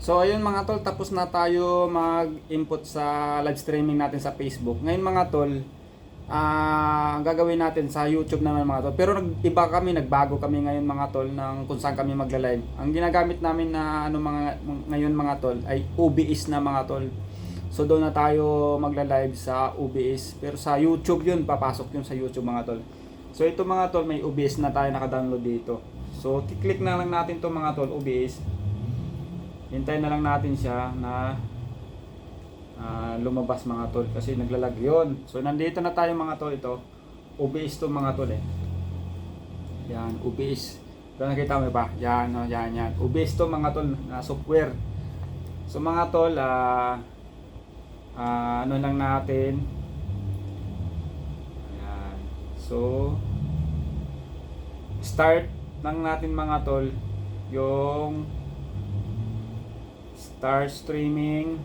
So ayun mga tol, tapos na tayo mag-input sa live streaming natin sa Facebook. Ngayon mga tol, gagawin natin sa YouTube naman mga tol. Pero nag-iba kami, nagbago kami ngayon mga tol ng kung saan kami magla-live. Ang ginagamit namin na ngayon mga tol ay OBS na mga tol. So doon na tayo magla-live sa OBS. Pero sa YouTube yun, papasok yun sa YouTube mga tol. So ito mga tol, may OBS na tayo naka-download dito. So kiklik na lang natin to mga tol, OBS. Hintayin na lang natin siya na lumabas mga tol kasi naglalag yun. So nandito na tayo mga tol, ito OBS to mga tol yan OBS, ito nakita mo ba yan, no? yan OBS to mga tol na software. So mga tol ano lang natin, ayan. So start lang natin mga tol yung start streaming.